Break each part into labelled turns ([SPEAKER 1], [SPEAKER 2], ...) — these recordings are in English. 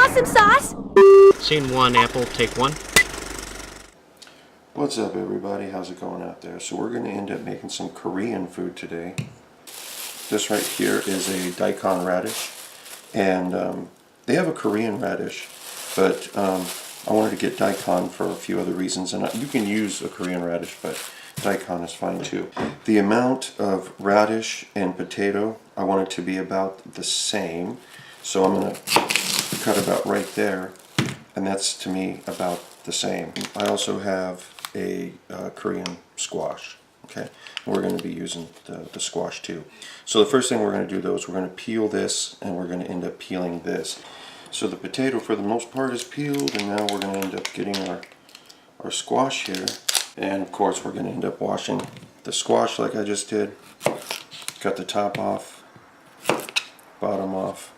[SPEAKER 1] want some sauce?
[SPEAKER 2] Scene 1, Apple, take 1.
[SPEAKER 3] What's up, everybody? How's it going out there? So we're going to end up making some Korean food today. This right here is a daikon radish, and they have a Korean radish, but I wanted to get daikon for a few other reasons, and you can use a Korean radish, but daikon is fine too. The amount of radish and potato, I want it to be about the same, so I'm going to cut about right there, and that's to me about the same. I also have a Korean squash, okay? And we're going to be using the squash too. So the first thing we're going to do though is we're going to peel this, and we're going to end up peeling this. So the potato for the most part is peeled, and now we're going to end up getting our squash here. And of course we're going to end up washing the squash like I just did. Cut the top off, bottom off,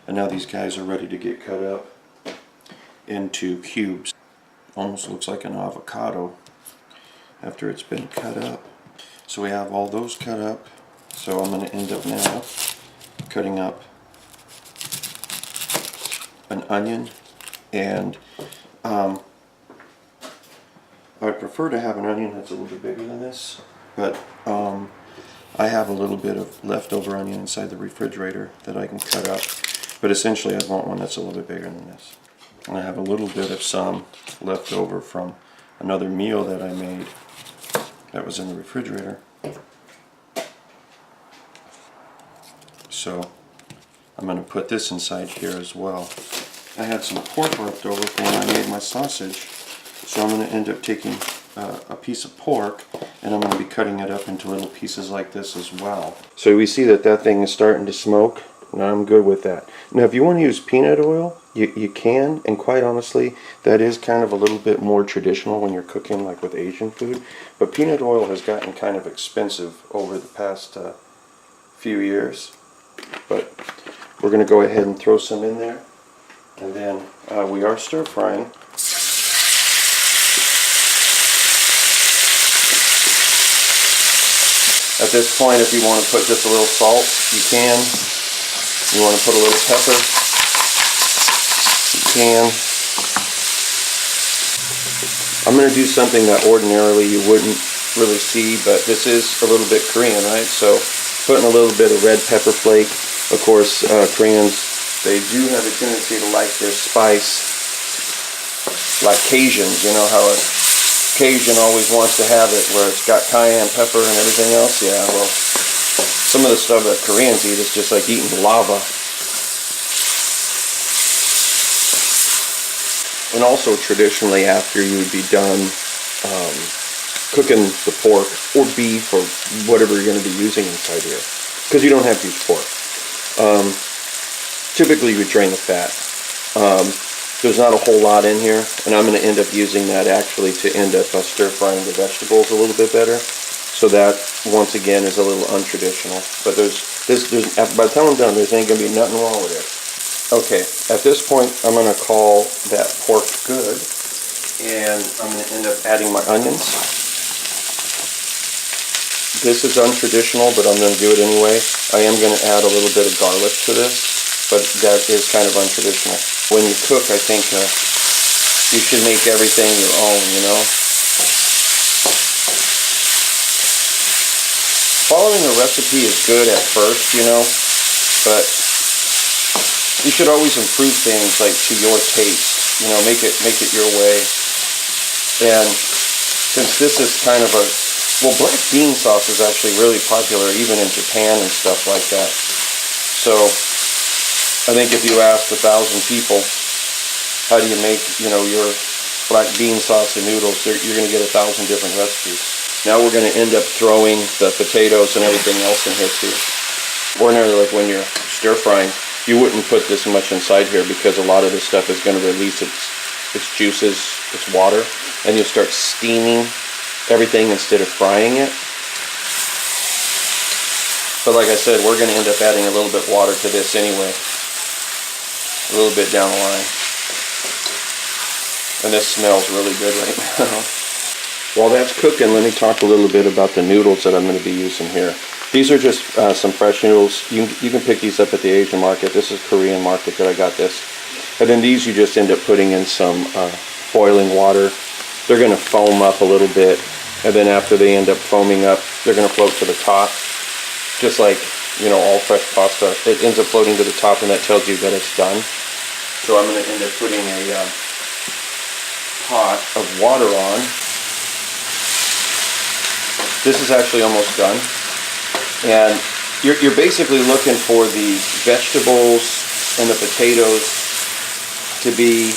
[SPEAKER 3] and now these guys are ready to get cut up into cubes. Almost looks like an avocado after it's been cut up. So we have all those cut up. So I'm going to end up now cutting up an onion, and I prefer to have an onion that's a little bit bigger than this, but I have a little bit of leftover onion inside the refrigerator that I can cut up, but essentially I want one that's a little bit bigger than this. And I have a little bit of some left over from another meal that I made that was in the refrigerator. So I'm going to put this inside here as well. I had some pork left over from when I made my sausage, so I'm going to end up taking a piece of pork, and I'm going to be cutting it up into little pieces like this as well. So we see that that thing is starting to smoke, and I'm good with that. Now if you want to use peanut oil, you can, and quite honestly that is kind of a little bit more traditional when you're cooking like with Asian food, but peanut oil has gotten kind of expensive over the past few years. But we're going to go ahead and throw some in there, and then we are stir frying. At this point, if you want to put just a little salt, you can. You want to put a little pepper, you can. I'm going to do something that ordinarily you wouldn't really see, but this is a little bit Korean, right? So putting a little bit of red pepper flake. Of course, Koreans, they do have a tendency to like their spice, like Cajuns. You know how a Cajun always wants to have it where it's got cayenne pepper and everything else? Yeah, well, some of the stuff that Koreans eat is just like eating lava. And also traditionally, after you would be done cooking the pork or beef or whatever you're going to be using inside here, because you don't have to use pork, typically you would drain the fat. There's not a whole lot in here, and I'm going to end up using that actually to end up stir frying the vegetables a little bit better. So that once again is a little untraditional, but there's by the time I'm done, there's ain't going to be nothing wrong with it. Okay, at this point I'm going to call that pork good, and I'm going to end up adding my onions. This is untraditional, but I'm going to do it anyway. I am going to add a little bit of garlic to this, but that is kind of untraditional. When you cook, I think you should make everything your own, you know. Following a recipe is good at first, you know, but you should always improve things like to your taste, you know, make it your way. And since this is kind of a, well, black bean sauce is actually really popular even in Japan and stuff like that. So I think if you asked 1,000 people, how do you make, you know, your black bean sauce and noodles, you're going to get 1,000 different recipes. Now we're going to end up throwing the potatoes and everything else in here too. Ordinarily, like when you're stir frying, you wouldn't put this much inside here because a lot of this stuff is going to release its juices, its water, and you'll start steaming everything instead of frying it. But like I said, we're going to end up adding a little bit of water to this anyway, a little bit down the line. And this smells really good right now. While that's cooking, let me talk a little bit about the noodles that I'm going to be using here. These are just some fresh noodles. You can pick these up at the Asian market. This is Korean market that I got this. And then these you just end up putting in some boiling water. They're going to foam up a little bit, and then after they end up foaming up, they're going to float to the top. Just like, you know, all fresh pasta, it ends up floating to the top, and that tells you that it's done. So I'm going to end up putting a pot of water on. This is actually almost done, and you're basically looking for the vegetables and the potatoes to be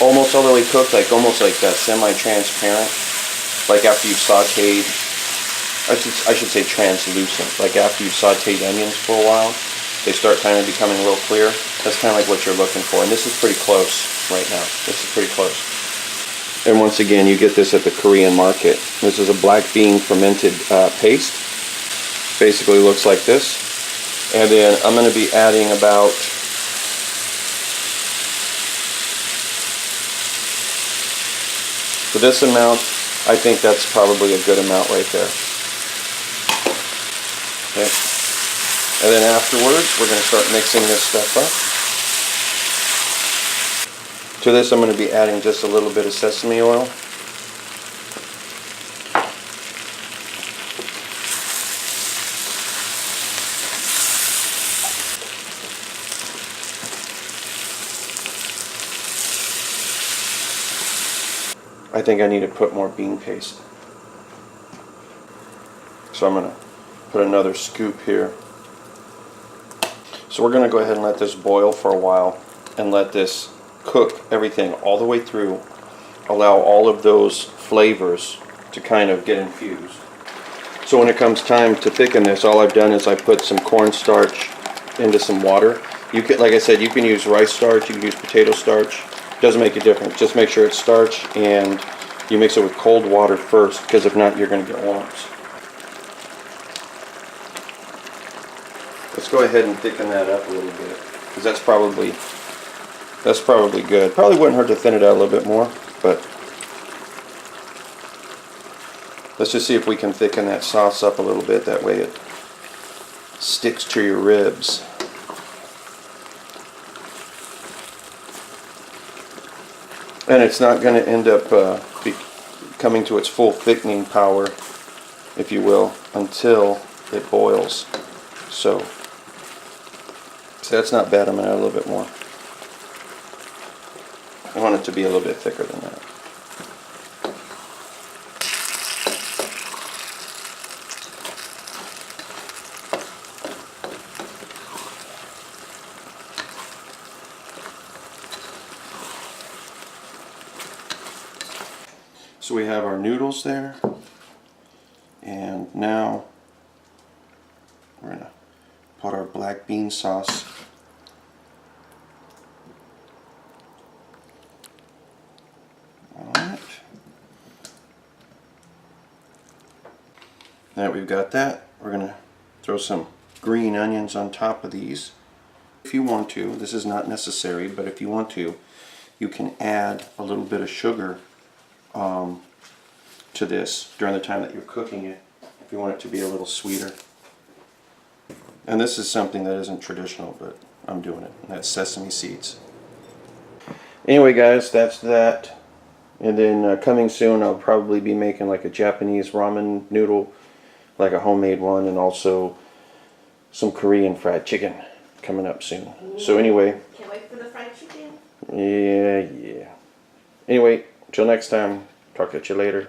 [SPEAKER 3] almost all the way cooked, like almost like semi-transparent, like after you've sauteed. I should say translucent, like after you've sauteed onions for a while, they start kind of becoming real clear. That's kind of like what you're looking for, and this is pretty close right now. This is pretty close. And once again, you get this at the Korean market. This is a black bean fermented paste. Basically looks like this. And then I'm going to be adding about for this amount, I think that's probably a good amount right there. Okay. And then afterwards, we're going to start mixing this stuff up. To this, I'm going to be adding just a little bit of sesame oil. I think I need to put more bean paste. So I'm going to put another scoop here. So we're going to go ahead and let this boil for a while and let this cook everything all the way through. Allow all of those flavors to kind of get infused. So when it comes time to thicken this, all I've done is I put some cornstarch into some water. You can, like I said, you can use rice starch, you can use potato starch. Doesn't make a difference. Just make sure it's starch, and you mix it with cold water first, because if not, you're going to get lumps. Let's go ahead and thicken that up a little bit, because that's probably good. Probably wouldn't hurt to thin it out a little bit more, but let's just see if we can thicken that sauce up a little bit. That way it sticks to your ribs. And it's not going to end up coming to its full thickening power, if you will, until it boils. So that's not bad. I'm going to add a little bit more. I want it to be a little bit thicker than that. So we have our noodles there, and now we're going to put our black bean sauce on it. Now that we've got that, we're going to throw some green onions on top of these. If you want to, this is not necessary, but if you want to, you can add a little bit of sugar to this during the time that you're cooking it, if you want it to be a little sweeter. And this is something that isn't traditional, but I'm doing it. And that's sesame seeds. Anyway guys, that's that. And then coming soon, I'll probably be making like a Japanese ramen noodle, like a homemade one, and also some Korean fried chicken coming up soon. So anyway.
[SPEAKER 1] Can't wait for the fried chicken.
[SPEAKER 3] Yeah. Anyway, till next time. Talk to you later.